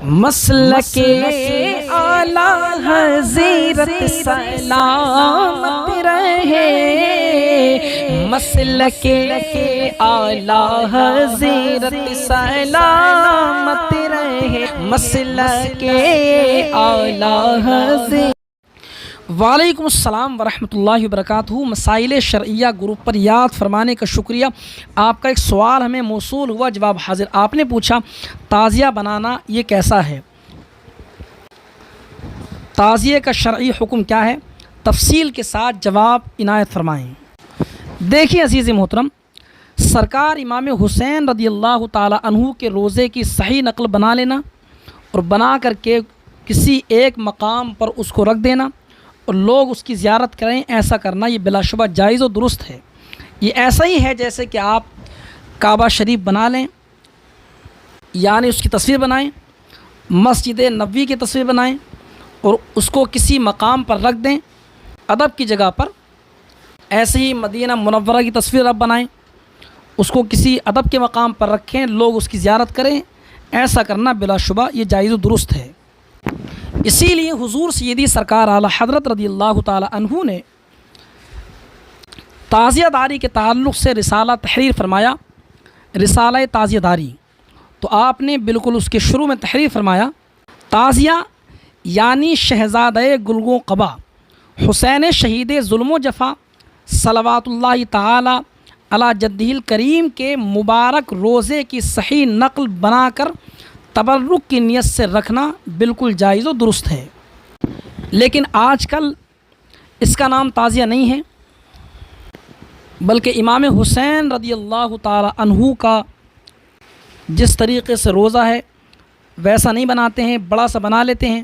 مسلک اعلیٰ حضرت سلامت رہے، مسلک اعلیٰ حضرت سلامت رہے، مسلک اعلیٰ حضرت۔ وعلیکم السلام ورحمۃ اللہ وبرکاتہ۔ مسائل شرعیہ گروپ پر یاد فرمانے کا شکریہ۔ آپ کا ایک سوال ہمیں موصول ہوا، جواب حاضر۔ آپ نے پوچھا تعزیہ بنانا یہ کیسا ہے، تعزیے کا شرعی حکم کیا ہے، تفصیل کے ساتھ جواب عنایت فرمائیں۔ دیکھیں عزیز محترم، سرکار امام حسین رضی اللہ تعالی عنہ کے روزے کی صحیح نقل بنا لینا اور بنا کر کے کسی ایک مقام پر اس کو رکھ دینا اور لوگ اس کی زیارت کریں، ایسا کرنا یہ بلا شبہ جائز و درست ہے۔ یہ ایسا ہی ہے جیسے کہ آپ کعبہ شریف بنا لیں، یعنی اس کی تصویر بنائیں، مسجد نبوی کی تصویر بنائیں اور اس کو کسی مقام پر رکھ دیں ادب کی جگہ پر۔ ایسے ہی مدینہ منورہ کی تصویر اب بنائیں، اس کو کسی ادب کے مقام پر رکھیں، لوگ اس کی زیارت کریں، ایسا کرنا بلا شبہ یہ جائز و درست ہے۔ اسی لیے حضور سیدی سرکار اعلیٰ حضرت رضی اللہ تعالی عنہ نے تعزیہ داری کے تعلق سے رسالہ تحریر فرمایا، رسالہ تعزیہ داری۔ تو آپ نے بالکل اس کے شروع میں تحریر فرمایا، تعزیہ یعنی شہزادہ گلگوں قبا حسین شہید ظلم و جفا صلوات اللہ تعالی علی جدہ الکریم کے مبارک روزے کی صحیح نقل بنا کر تبرک کی نیت سے رکھنا بالکل جائز و درست ہے۔ لیکن آج کل اس کا نام تعزیہ نہیں ہے، بلکہ امام حسین رضی اللہ تعالی عنہ کا جس طریقے سے روزہ ہے ویسا نہیں بناتے ہیں، بڑا سا بنا لیتے ہیں،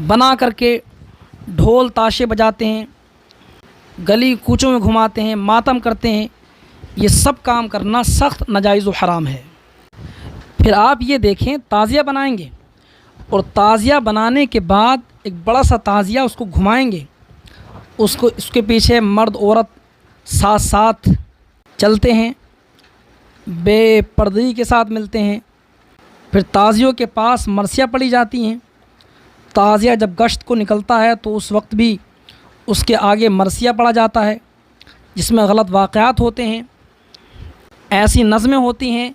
بنا کر کے ڈھول تاشے بجاتے ہیں، گلی کوچوں میں گھماتے ہیں، ماتم کرتے ہیں۔ یہ سب کام کرنا سخت ناجائز و حرام ہے۔ پھر آپ یہ دیکھیں، تعزیہ بنائیں گے اور تعزیہ بنانے کے بعد ایک بڑا سا تعزیہ اس کو گھمائیں گے، اس کے پیچھے مرد عورت ساتھ ساتھ چلتے ہیں، بے پردگی کے ساتھ ملتے ہیں۔ پھر تعزیوں کے پاس مرثیہ پڑی جاتی ہیں۔ تعزیہ جب گشت کو نکلتا ہے تو اس وقت بھی اس کے آگے مرثیہ پڑا جاتا ہے، جس میں غلط واقعات ہوتے ہیں، ایسی نظمیں ہوتی ہیں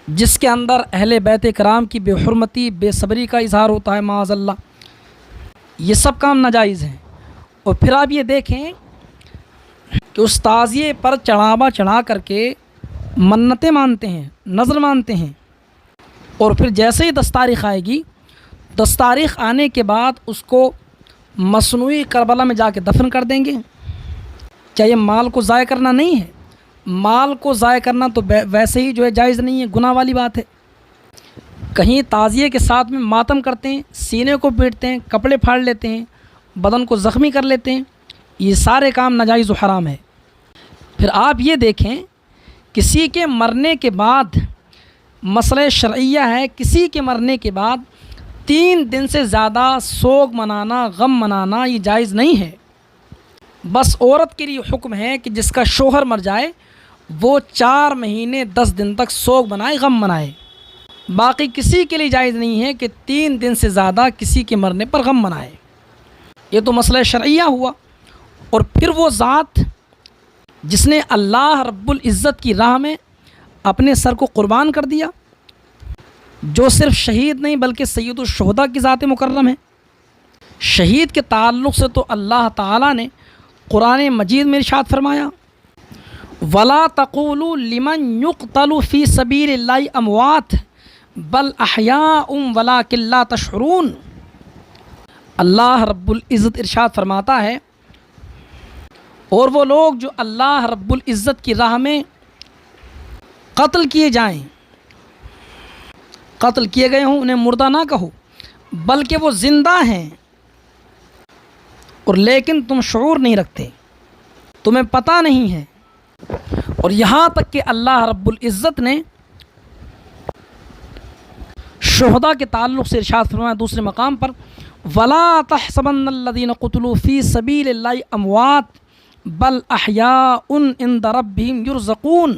جس کے اندر اہل بیت کرام کی بے حرمتی، بے صبری کا اظہار ہوتا ہے، معاذ اللہ۔ یہ سب کام ناجائز ہیں۔ اور پھر آپ یہ دیکھیں کہ اس تعزیے پر چڑھاوا چڑھا کر کے منتیں مانتے ہیں، نظر مانتے ہیں، اور پھر جیسے ہی دستاریخ آئے گی، دستاریخ آنے کے بعد اس کو مصنوعی کربلا میں جا کے دفن کر دیں گے۔ کیا یہ مال کو ضائع کرنا نہیں ہے؟ مال کو ضائع کرنا تو ویسے ہی جو ہے جائز نہیں ہے، گناہ والی بات ہے۔ کہیں تعزیے کے ساتھ میں ماتم کرتے ہیں، سینے کو پیٹتے ہیں، کپڑے پھاڑ لیتے ہیں، بدن کو زخمی کر لیتے ہیں، یہ سارے کام ناجائز و حرام ہے۔ پھر آپ یہ دیکھیں، کسی کے مرنے کے بعد مسئلہ شرعیہ ہے، کسی کے مرنے کے بعد 3 دن سے زیادہ سوگ منانا، غم منانا یہ جائز نہیں ہے۔ بس عورت کے لیے حکم ہے کہ جس کا شوہر مر جائے وہ 4 مہینے 10 دن تک سوگ منائے، غم منائے۔ باقی کسی کے لیے جائز نہیں ہے کہ 3 دن سے زیادہ کسی کے مرنے پر غم منائے۔ یہ تو مسئلہ شرعیہ ہوا۔ اور پھر وہ ذات جس نے اللہ رب العزت کی راہ میں اپنے سر کو قربان کر دیا، جو صرف شہید نہیں بلکہ سید الشہداء کی ذات مکرم ہے۔ شہید کے تعلق سے تو اللہ تعالیٰ نے قرآن مجید میں ارشاد فرمایا، وَلَا تَقُولُوا لِمَنْ يُقْتَلُ فِي سَبِيلِ اللَّهِ أَمْوَاتٌ بَلْ أَحْيَاءٌ وَلَٰكِن لَّا تَشْعُرُونَ۔ اللہ رب العزت ارشاد فرماتا ہے، اور وہ لوگ جو اللہ رب العزت کی راہ میں قتل کیے جائیں، قتل کیے گئے ہوں، انہیں مردہ نہ کہو بلکہ وہ زندہ ہیں، اور لیکن تم شعور نہیں رکھتے، تمہیں پتہ نہیں ہے۔ اور یہاں تک کہ اللہ رب العزت نے شہداء کے تعلق سے ارشاد فرمایا دوسرے مقام پر، وَلَا تَحْسَبَنَّ الَّذِينَ قُتِلُوا فِي سَبِيلِ اللَّهِ أَمْوَاتٌ بَلْ أَحْيَاءٌ عِندَ رَبِّهِمْ يُرْزَقُونَ۔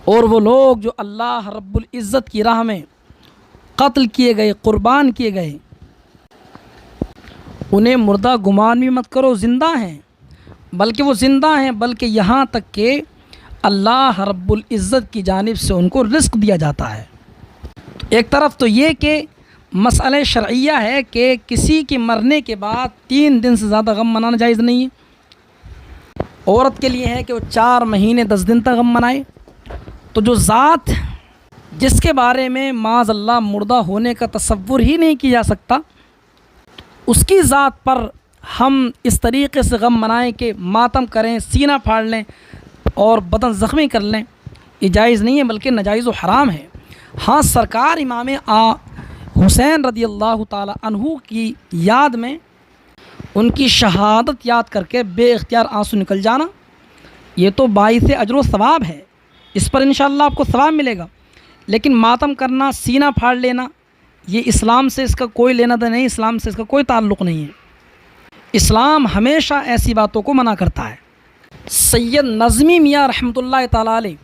اور وہ لوگ جو اللہ رب العزت کی راہ میں قتل کیے گئے، قربان کیے گئے، انہیں مردہ گمان بھی مت کرو زندہ ہیں، بلکہ وہ زندہ ہیں، بلکہ یہاں تک کہ اللہ رب العزت کی جانب سے ان کو رزق دیا جاتا ہے۔ ایک طرف تو یہ کہ مسئلہ شرعیہ ہے کہ کسی کے مرنے کے بعد 3 دن سے زیادہ غم منانا جائز نہیں ہے۔ عورت کے لیے ہے کہ وہ 4 مہینے 10 دن تک غم منائے۔ تو جو ذات جس کے بارے میں معاذ اللہ مردہ ہونے کا تصور ہی نہیں کیا جا سکتا، اس کی ذات پر ہم اس طریقے سے غم منائیں کہ ماتم کریں، سینہ پھاڑ لیں اور بدن زخمی کر لیں، یہ جائز نہیں ہے بلکہ ناجائز و حرام ہے۔ ہاں، سرکار امام حسین رضی اللہ تعالی عنہ کی یاد میں ان کی شہادت یاد کر کے بے اختیار آنسو نکل جانا، یہ تو باعث اجر و ثواب ہے، اس پر انشاءاللہ آپ کو ثواب ملے گا۔ لیکن ماتم کرنا، سینہ پھاڑ لینا، یہ اسلام سے اس کا کوئی لینا دینا نہیں، اسلام سے اس کا کوئی تعلق نہیں ہے۔ اسلام ہمیشہ ایسی باتوں کو منع کرتا ہے۔ سید نظمی میاں رحمۃ اللہ تعالی علیہ،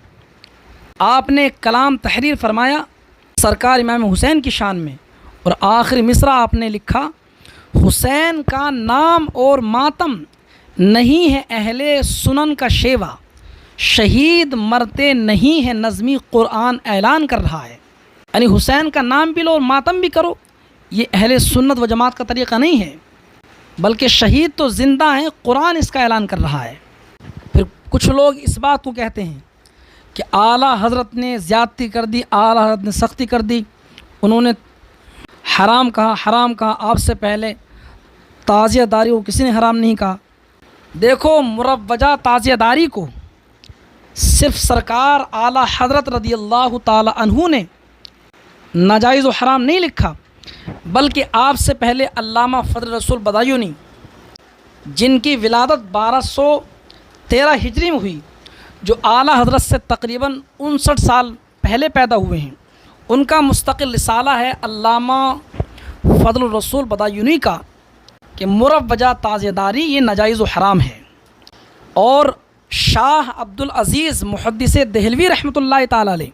آپ نے ایک کلام تحریر فرمایا سرکار امام حسین کی شان میں، اور آخری مصرع آپ نے لکھا، حسین کا نام اور ماتم نہیں ہے اہل سنن کا شیوا، شہید مرتے نہیں ہے نظمی قرآن اعلان کر رہا ہے۔ یعنی حسین کا نام بھی لو اور ماتم بھی کرو، یہ اہل سنت و جماعت کا طریقہ نہیں ہے، بلکہ شہید تو زندہ ہیں، قرآن اس کا اعلان کر رہا ہے۔ پھر کچھ لوگ اس بات کو کہتے ہیں کہ اعلیٰ حضرت نے زیادتی کر دی، اعلیٰ حضرت نے سختی کر دی، انہوں نے حرام کہا، آپ سے پہلے تعزیہ داری کو کسی نے حرام نہیں کہا۔ دیکھو، مروجہ تعزیہ داری کو صرف سرکار اعلیٰ حضرت رضی اللہ تعالی عنہ نے ناجائز و حرام نہیں لکھا، بلکہ آپ سے پہلے علامہ فضل رسول بدایونی، جن کی ولادت 1213 ہجری میں ہوئی، جو اعلیٰ حضرت سے تقریباً 59 سال پہلے پیدا ہوئے ہیں، ان کا مستقل رسالہ ہے علامہ فضل الرسول بدایونی کا کہ مروجہ تعزیہ داری یہ ناجائز و حرام ہے۔ اور شاہ عبدالعزیز محدث دہلوی رحمۃ اللہ تعالی علیہ،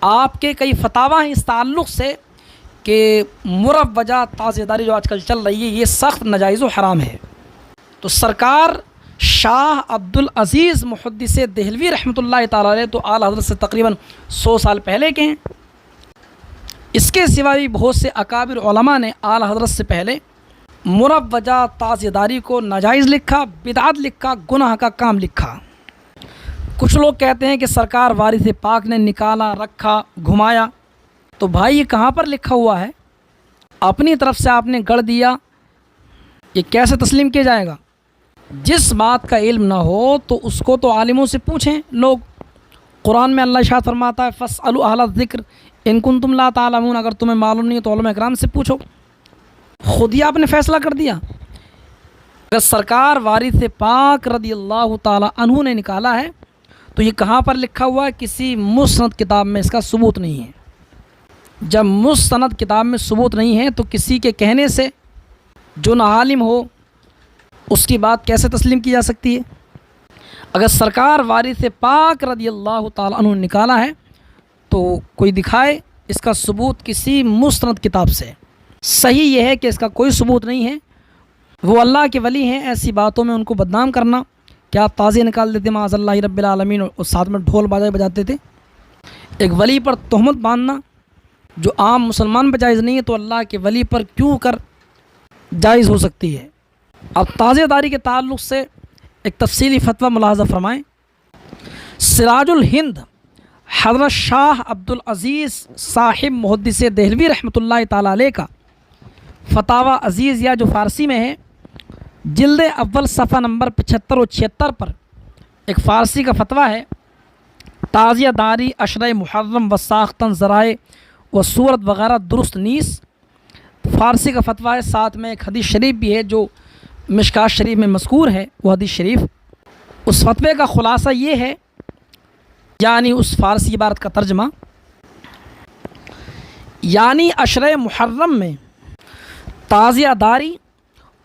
آپ کے کئی فتاویٰ ہیں اس تعلق سے کہ مروجہ تعزیہ داری جو آج کل چل رہی ہے یہ سخت ناجائز و حرام ہے۔ تو سرکار شاہ عبدالعزیز محدث دہلوی رحمۃ اللہ تعالی علیہ تو اعلیٰ حضرت سے تقریباً 100 سال پہلے کے ہیں۔ اس کے سوا بھی بہت سے اکابر علماء نے اعلیٰ حضرت سے پہلے مروجہ تعزیہ داری کو ناجائز لکھا، بدعت لکھا، گناہ کا کام لکھا۔ کچھ لوگ کہتے ہیں کہ سرکار وارث پاک نے نکالا، رکھا، گھمایا، تو بھائی یہ کہاں پر لکھا ہوا ہے؟ اپنی طرف سے آپ نے گڑھ دیا، یہ کیسے تسلیم کیا جائے گا؟ جس بات کا علم نہ ہو تو اس کو تو عالموں سے پوچھیں لوگ۔ قرآن میں اللہ ارشاد فرماتا ہے فاسألوا اہل الذکر ان کنتم لا تعلمون، اگر تمہیں معلوم نہیں ہے تو علماء اکرام سے پوچھو۔ خود ہی آپ نے فیصلہ کر دیا۔ اگر سرکار وارث پاک رضی اللہ تعالی عنہ نے نکالا ہے تو یہ کہاں پر لکھا ہوا ہے؟ کسی مستند کتاب میں اس کا ثبوت نہیں ہے۔ جب مستند کتاب میں ثبوت نہیں ہے تو کسی کے کہنے سے جو نہ عالم ہو اس کی بات کیسے تسلیم کی جا سکتی ہے؟ اگر سرکار وارث پاک رضی اللہ تعالی عنہ نے نکالا ہے تو کوئی دکھائے اس کا ثبوت کسی مستند کتاب سے۔ صحیح یہ ہے کہ اس کا کوئی ثبوت نہیں ہے، وہ اللہ کے ولی ہیں، ایسی باتوں میں ان کو بدنام کرنا، کیا آپ تعزیہ نکال دیتے معاذ اللہ رب العالمین اور ساتھ میں ڈھول بازے بجاتے تھے؟ ایک ولی پر تہمت باندھنا جو عام مسلمان پر جائز نہیں ہے تو اللہ کے ولی پر کیوں کر جائز ہو سکتی ہے؟ اب تعزیہ داری کے تعلق سے ایک تفصیلی فتویٰ ملاحظہ فرمائیں۔ سراج الہند حضرت شاہ عبدالعزیز صاحب محدث دہلوی رحمۃ اللہ تعالی علیہ کا فتاویٰ عزیز یا جو فارسی میں ہے، جلد اول صفحہ نمبر 75 اور 76 پر ایک فارسی کا فتویٰ ہے، تعزیہ داری عشرہ محرم و ساختن ذرائع و صورت وغیرہ درست نیس، فارسی کا فتویٰ ہے۔ ساتھ میں ایک حدیث شریف بھی ہے جو مشکات شریف میں مذکور ہے، وہ حدیث شریف، اس فتوے کا خلاصہ یہ ہے، یعنی اس فارسی عبارت کا ترجمہ، یعنی عشرہ محرم میں تعزیہ داری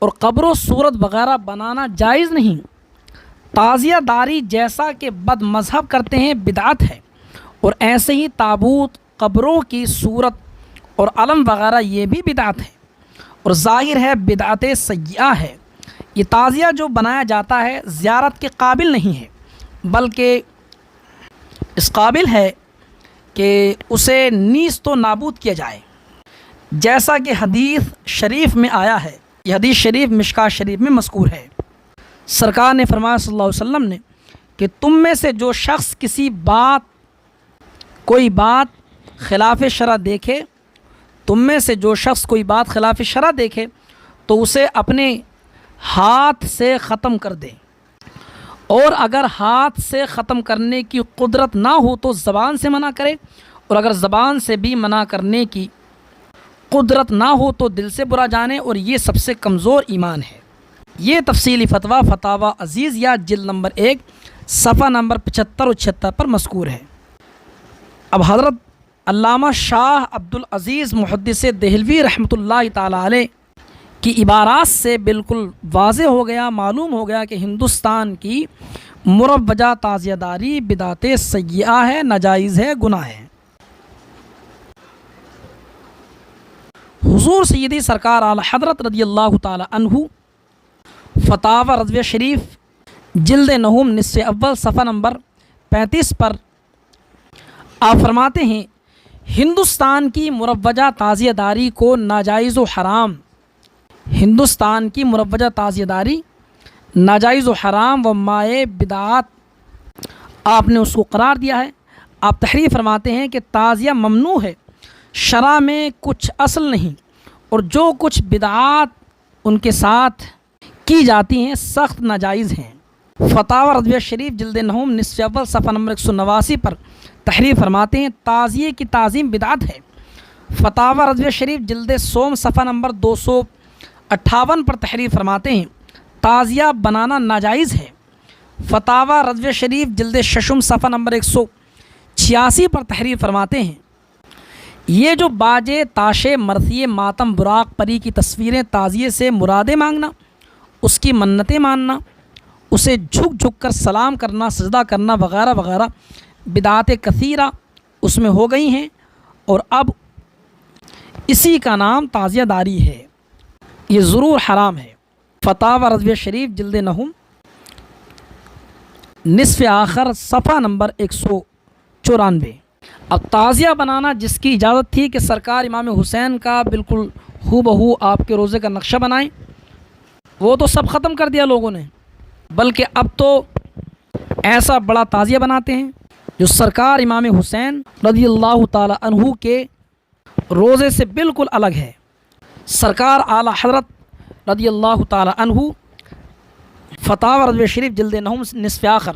اور قبر و صورت وغیرہ بنانا جائز نہیں۔ تعزیہ داری جیسا کہ بد مذہب کرتے ہیں بدعت ہے، اور ایسے ہی تابوت، قبروں کی صورت اور علم وغیرہ یہ بھی بدعت ہے، اور ظاہر ہے بدعت سیئہ ہے۔ یہ تعزیہ جو بنایا جاتا ہے زیارت کے قابل نہیں ہے، بلکہ اس قابل ہے کہ اسے نیست و نابود کیا جائے، جیسا کہ حدیث شریف میں آیا ہے۔ یہ حدیث شریف مشکوٰۃ شریف میں مذکور ہے۔ سرکار نے فرمایا صلی اللہ علیہ وسلم نے کہ تم میں سے جو شخص کوئی بات خلاف شرع دیکھے، تم میں سے جو شخص کوئی بات خلاف شرع دیکھے تو اسے اپنے ہاتھ سے ختم کر دے، اور اگر ہاتھ سے ختم کرنے کی قدرت نہ ہو تو زبان سے منع کرے، اور اگر زبان سے بھی منع کرنے کی قدرت نہ ہو تو دل سے برا جانے، اور یہ سب سے کمزور ایمان ہے۔ یہ تفصیلی فتویٰ فتاوی عزیز یا جلد نمبر 1 صفحہ نمبر 75 اور 76 پر مذکور ہے۔ اب حضرت علامہ شاہ عبدالعزیز محدث دہلوی رحمۃ اللہ تعالی علیہ کی عبارات سے بالکل واضح ہو گیا، معلوم ہو گیا کہ ہندوستان کی مروجہ تعزیہ داری بدعت سیئہ ہے، ناجائز ہے، گناہ ہے۔ حضور سیدی سرکار اعلی حضرت رضی اللہ تعالی عنہ فتاوی رضویہ شریف جلد نہم نصف اول صفحہ نمبر 35 پر آپ فرماتے ہیں، ہندوستان کی مروجہ تعزیہ داری کو ناجائز و حرام، ہندوستان کی مروجہ تعزیہ داری ناجائز و حرام و مائع بدعات آپ نے اس کو قرار دیا ہے۔ آپ تحریر فرماتے ہیں کہ تعزیہ ممنوع ہے، شرع میں کچھ اصل نہیں، اور جو کچھ بدعات ان کے ساتھ کی جاتی ہیں سخت ناجائز ہیں۔ فتاوی رضویہ شریف جلد نہم نصف اول صفحہ نمبر 189 پر تحریر فرماتے ہیں، تعزیے کی تعظیم بدعت ہے۔ فتاوی رضویہ شریف جلد سوم صفحہ نمبر 258 پر تحریر فرماتے ہیں، تعزیہ بنانا ناجائز ہے۔ فتاوی رضویہ شریف جلد ششم صفحہ نمبر 186 پر تحریر فرماتے ہیں، یہ جو باجے تاشے مرثیے ماتم براق پری کی تصویریں تعزیے سے مرادیں مانگنا، اس کی منتیں ماننا، اسے جھک جھک کر سلام کرنا، سجدہ کرنا وغیرہ وغیرہ بدعات کثیرہ اس میں ہو گئی ہیں، اور اب اسی کا نام تعزیہ داری ہے، یہ ضرور حرام ہے۔ فتاوی رضویہ شریف جلد نہم نصف آخر صفحہ نمبر 194۔ اب تعزیہ بنانا جس کی اجازت تھی کہ سرکار امام حسین کا بالکل ہو بہو آپ کے روزے کا نقشہ بنائیں، وہ تو سب ختم کر دیا لوگوں نے، بلکہ اب تو ایسا بڑا تعزیہ بناتے ہیں جو سرکار امام حسین رضی اللہ تعالی عنہ کے روزے سے بالکل الگ ہے۔ سرکار اعلی حضرت رضی اللہ تعالی عنہ فتاوی رضویہ شریف جلد نہم نصف آخر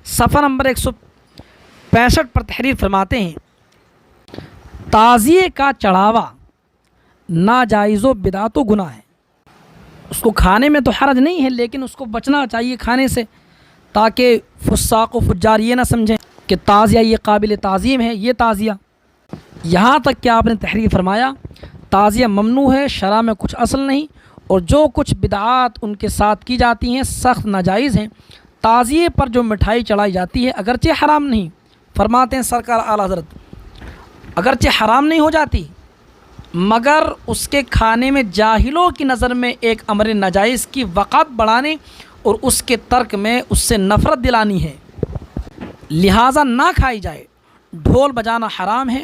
صفحہ نمبر 165 پر تحریر فرماتے ہیں، تعزیے کا چڑھاوا ناجائز و بدعت و گناہ ہے۔ اس کو کھانے میں تو حرج نہیں ہے، لیکن اس کو بچنا چاہیے کھانے سے، تاکہ فساق و فجار یہ نہ سمجھیں کہ تعزیہ یہ قابل تعظیم ہے۔ یہ تعزیہ یہاں تک کہ آپ نے تحریر فرمایا تعزیہ ممنوع ہے، شرع میں کچھ اصل نہیں، اور جو کچھ بدعات ان کے ساتھ کی جاتی ہیں سخت ناجائز ہیں۔ تعزیے پر جو مٹھائی چڑھائی جاتی ہے اگرچہ حرام نہیں، فرماتے ہیں سرکار اعلی حضرت، اگرچہ حرام نہیں ہو جاتی، مگر اس کے کھانے میں جاہلوں کی نظر میں ایک امر ناجائز کی وقعت بڑھانے اور اس کے ترک میں اس سے نفرت دلانی ہے، لہٰذا نہ کھائی جائے۔ ڈھول بجانا حرام ہے،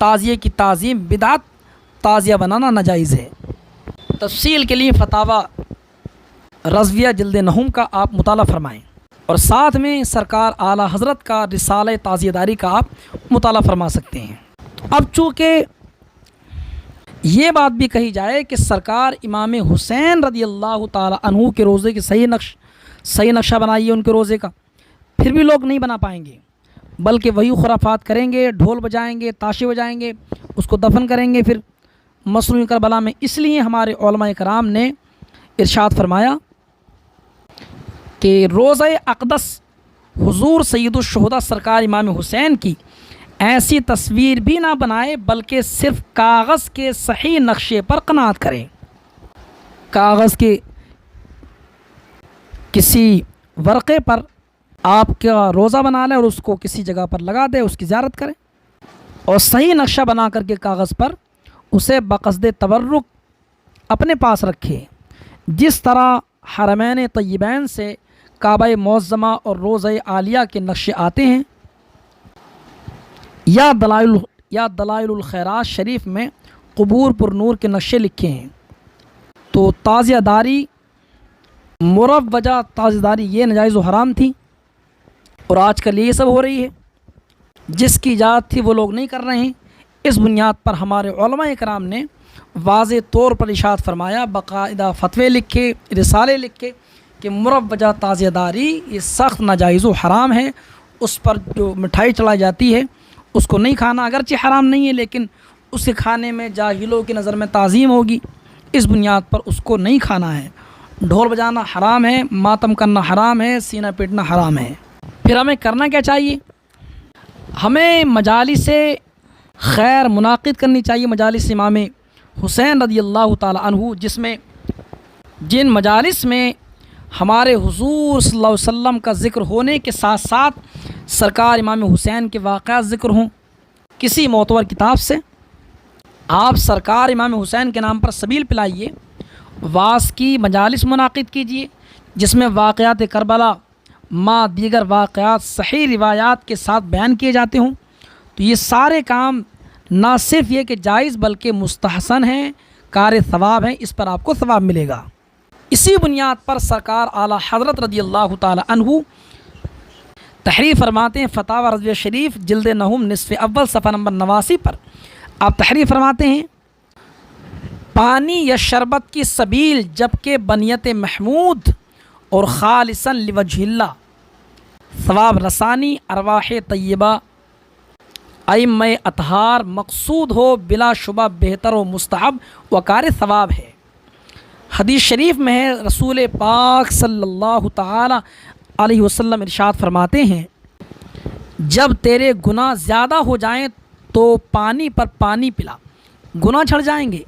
تعزیے کی تعظیم بدعت، تعزیہ بنانا ناجائز ہے۔ تفصیل کے لیے فتاوی رضویہ جلد نہم کا آپ مطالعہ فرمائیں، اور ساتھ میں سرکار اعلی حضرت کا رسالہ تعزیہ داری کا آپ مطالعہ فرما سکتے ہیں۔ اب چونکہ یہ بات بھی کہی جائے کہ سرکار امام حسین رضی اللہ تعالی عنہ کے روزے کی صحیح نقشہ بنائیے ان کے روزے کا، پھر بھی لوگ نہیں بنا پائیں گے، بلکہ وہی خرافات کریں گے، ڈھول بجائیں گے، تاشے بجائیں گے، اس کو دفن کریں گے پھر مصنوعی کربلا میں۔ اس لیے ہمارے علماء کرام نے ارشاد فرمایا کہ روزہ اقدس حضور سید الشہداء سرکار امام حسین کی ایسی تصویر بھی نہ بنائے، بلکہ صرف کاغذ کے صحیح نقشے پر قناعت کریں۔ کاغذ کے کسی ورقے پر آپ کا روزہ بنا لیں اور اس کو کسی جگہ پر لگا دیں، اس کی زیارت کریں، اور صحیح نقشہ بنا کر کے کاغذ پر اسے بقصد تبرک اپنے پاس رکھے، جس طرح حرمین طیبین سے کعبہ معظمہ اور روضہ عالیہ کے نقشے آتے ہیں، یا دلائل الخیرات شریف میں قبور پر نور کے نقشے لکھے ہیں۔ تو تعزیہ داری، مروجہ تعزیہ داری یہ ناجائز و حرام تھی، اور آج کل یہ سب ہو رہی ہے۔ جس کی اجازت تھی وہ لوگ نہیں کر رہے ہیں۔ اس بنیاد پر ہمارے علماء کرام نے واضح طور پر ارشاد فرمایا، باقاعدہ فتوے لکھے، رسالے لکھے کہ مروجہ تعزیہ داری یہ سخت ناجائز و حرام ہے۔ اس پر جو مٹھائی چڑھائی جاتی ہے اس کو نہیں کھانا، اگرچہ حرام نہیں ہے لیکن اس کے کھانے میں جاہلوں کی نظر میں تعظیم ہوگی، اس بنیاد پر اس کو نہیں کھانا ہے۔ ڈھول بجانا حرام ہے، ماتم کرنا حرام ہے، سینہ پیٹنا حرام ہے۔ پھر ہمیں کرنا کیا چاہیے؟ ہمیں مجالس خیر منعقد کرنی چاہیے، مجالس امام حسین رضی اللہ تعالی عنہ، جن مجالس میں ہمارے حضور صلی اللہ علیہ وسلم کا ذکر ہونے کے ساتھ ساتھ سرکار امام حسین کے واقعات ذکر ہوں۔ کسی معتبر کتاب سے آپ سرکار امام حسین کے نام پر سبیل پلائیے، واعظ کی مجالس منعقد کیجیے، جس میں واقعات کربلا مع دیگر واقعات صحیح روایات کے ساتھ بیان کیے جاتے ہوں۔ تو یہ سارے کام نہ صرف یہ کہ جائز بلکہ مستحسن ہیں، کار ثواب ہیں، اس پر آپ کو ثواب ملے گا۔ اسی بنیاد پر سرکار اعلیٰ حضرت رضی اللہ تعالی عنہ تحریر فرماتے ہیں، فتاوی رضویہ شریف جلد نہم نصف اول صفحہ نمبر 89 پر آپ تحریر فرماتے ہیں، پانی یا شربت کی سبیل جبکہ بنیت محمود اور خالصاً لوجہ اللہ، ثواب رسانی ارواح طیبہ ائمہ اطہار مقصود ہو، بلا شبہ بہتر و مستحب و کار ثواب ہے۔ حدیث شریف میں ہے، رسول پاک صلی اللہ تعالی علیہ وسلم ارشاد فرماتے ہیں، جب تیرے گناہ زیادہ ہو جائیں تو پانی پر پانی پلا، گناہ چھڑ جائیں گے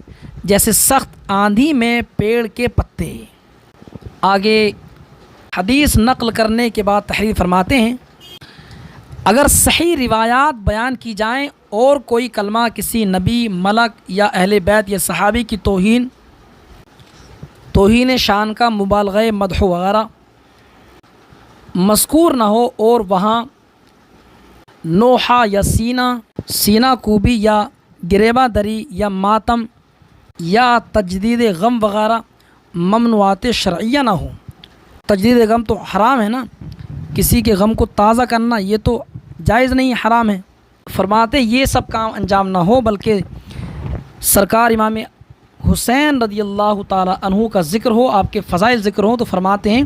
جیسے سخت آندھی میں پیڑ کے پتے۔ آگے حدیث نقل کرنے کے بعد تحریر فرماتے ہیں، اگر صحیح روایات بیان کی جائیں اور کوئی کلمہ کسی نبی، ملک یا اہل بیت یا صحابی کی توہین شان کا، مبالغہ مدح وغیرہ مذکور نہ ہو، اور وہاں نوحہ یا سینہ کوبی یا گریبہ دری یا ماتم یا تجدید غم وغیرہ ممنوعات شرعیہ نہ ہوں۔ تجدید غم تو حرام ہے نا، کسی کے غم کو تازہ کرنا یہ تو جائز نہیں، حرام ہے۔ فرماتے یہ سب کام انجام نہ ہو بلکہ سرکار امام حسین رضی اللہ تعالی عنہ کا ذکر ہو، آپ کے فضائل ذکر ہوں، تو فرماتے ہیں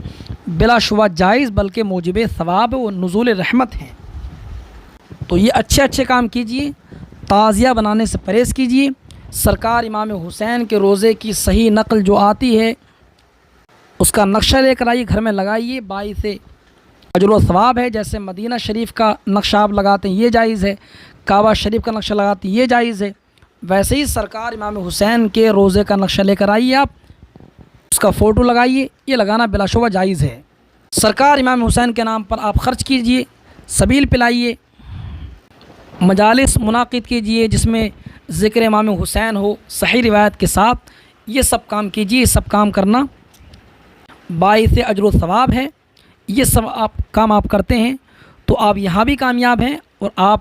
بلا شبہ جائز بلکہ موجب ثواب و نزول رحمت ہیں۔ تو یہ اچھے اچھے کام کیجئے، تعزیہ بنانے سے پرہیز کیجئے، سرکار امام حسین کے روزے کی صحیح نقل جو آتی ہے اس کا نقشہ لے کر آئیے، گھر میں لگائیے، باعث اجر و ثواب ہے۔ جیسے مدینہ شریف کا نقشہ آپ لگاتے ہیں یہ جائز ہے، کعبہ شریف کا نقشہ لگاتے ہیں یہ جائز ہے، ویسے ہی سرکار امام حسین کے روزے کا نقشہ لے کر آئیے، آپ اس کا فوٹو لگائیے، یہ لگانا بلا شبہ جائز ہے۔ سرکار امام حسین کے نام پر آپ خرچ کیجئے، سبیل پلائیے، مجالس منعقد کیجئے جس میں ذکر امام حسین ہو صحیح روایت کے ساتھ، یہ سب کام کیجئے۔ یہ سب کام کرنا باعث اجر و ثواب ہے۔ یہ سب کام آپ کرتے ہیں تو آپ یہاں بھی کامیاب ہیں اور آپ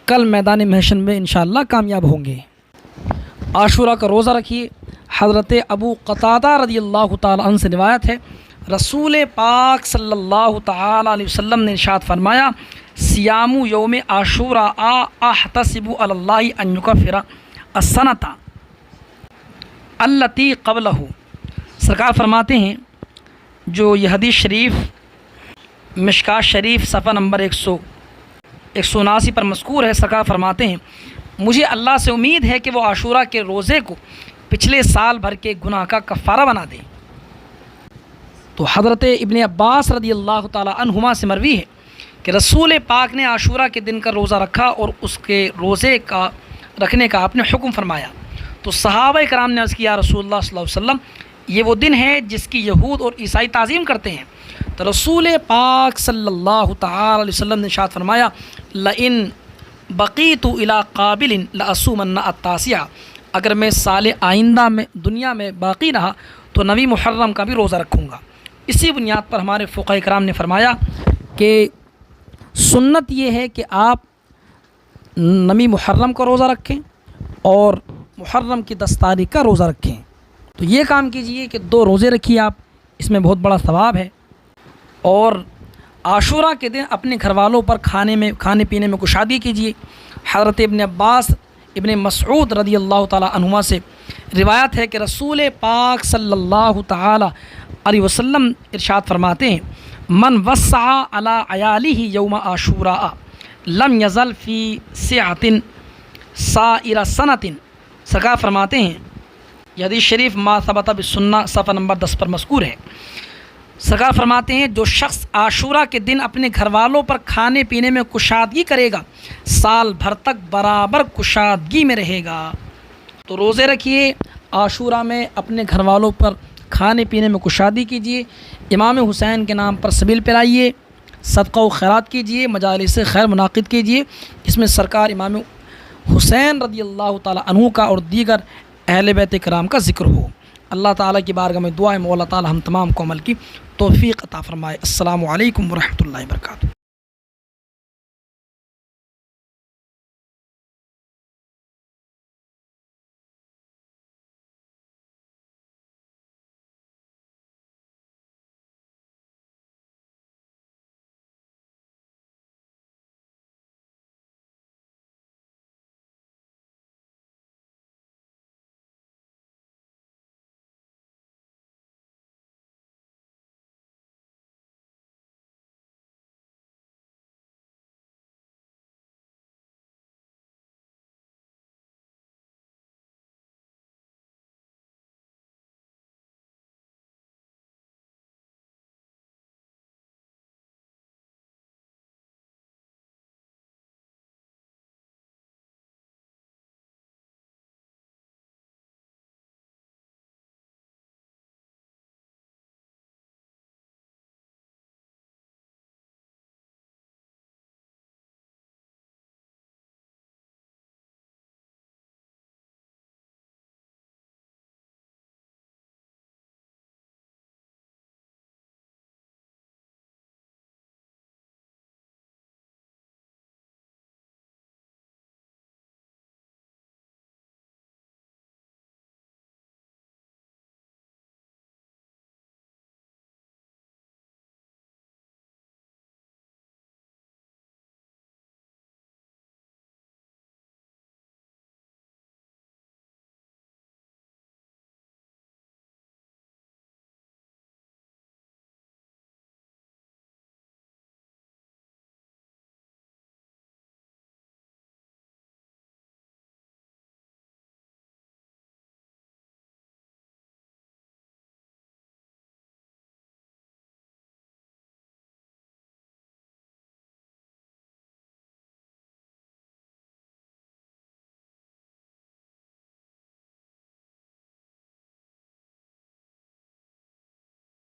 کل میدان محشر میں انشاءاللہ کامیاب ہوں گے۔ عاشورہ کا روزہ رکھیے۔ حضرت ابو قتادہ رضی اللہ تعالی عنہ سے روایت ہے، رسول پاک صلی اللہ تعالی علیہ وسلم نے ارشاد فرمایا، صیام یوم عاشوراء احتسب علی اللہ ان یکفر السنۃ التی قبلہ۔ سرکار فرماتے ہیں، جو یہ حدیث شریف مشکاۃ شریف صفحہ نمبر 179 پر مذکور ہے، سرکار فرماتے ہیں، مجھے اللہ سے امید ہے کہ وہ عاشورہ کے روزے کو پچھلے سال بھر کے گناہ کا کفارہ بنا دیں۔ تو حضرت ابن عباس رضی اللہ تعالی عنہما سے مروی ہے کہ رسول پاک نے عاشورہ کے دن کا روزہ رکھا اور اس کے روزے کا رکھنے کا آپ نے حکم فرمایا۔ تو صحابہ کرام نے عرض کیا، رسول اللہ صلی اللہ علیہ وسلم، یہ وہ دن ہے جس کی یہود اور عیسائی تعظیم کرتے ہیں۔ تو رسول پاک صلی اللہ تعالی علیہ وسلم نے ارشاد فرمایا، لئن بقیت الی قابل لاصومن التاسع، اگر میں سال آئندہ میں دنیا میں باقی رہا تو 9 محرم کا بھی روزہ رکھوں گا۔ اسی بنیاد پر ہمارے فقہاء کرام نے فرمایا کہ سنت یہ ہے کہ آپ 9 محرم کا روزہ رکھیں اور محرم کی 10 تاریخ کا روزہ رکھیں۔ تو یہ کام کیجئے کہ 2 روزے رکھیے آپ، اس میں بہت بڑا ثواب ہے۔ اور عاشوراء کے دن اپنے گھر والوں پر کھانے پینے میں کشادگی کیجیے۔ حضرت ابن عباس ابن مسعود رضی اللہ تعالی عنہما سے روایت ہے کہ رسول پاک صلی اللہ تعالی علیہ وسلم ارشاد فرماتے ہیں، من وسع علی عیالہ یوم عاشوراء لم یزل فی سعۃ سائر سنۃ۔ سرکار فرماتے ہیں، یہ حدیث شریف ما ثبت بالسنہ صفحہ نمبر 10 پر مذکور ہے۔ سرکار فرماتے ہیں، جو شخص عاشوراء کے دن اپنے گھر والوں پر کھانے پینے میں کشادگی کرے گا، سال بھر تک برابر کشادگی میں رہے گا۔ تو روزے رکھیے، عاشوراء میں اپنے گھر والوں پر کھانے پینے میں کشادگی کیجیے، امام حسین کے نام پر سبیل پلائیے، صدقہ و خیرات کیجیے، مجالس خیر منعقد کیجیے، اس میں سرکار امام حسین رضی اللہ تعالی عنہ کا اور دیگر اہل بیت کرام کا ذکر ہو۔ اللہ تعالیٰ کی بارگاہ میں دعا ہے مولا تعالیٰ ہم تمام کو عمل کی توفیق عطا فرمائے۔ السلام علیکم ورحمۃ اللہ وبرکاتہ۔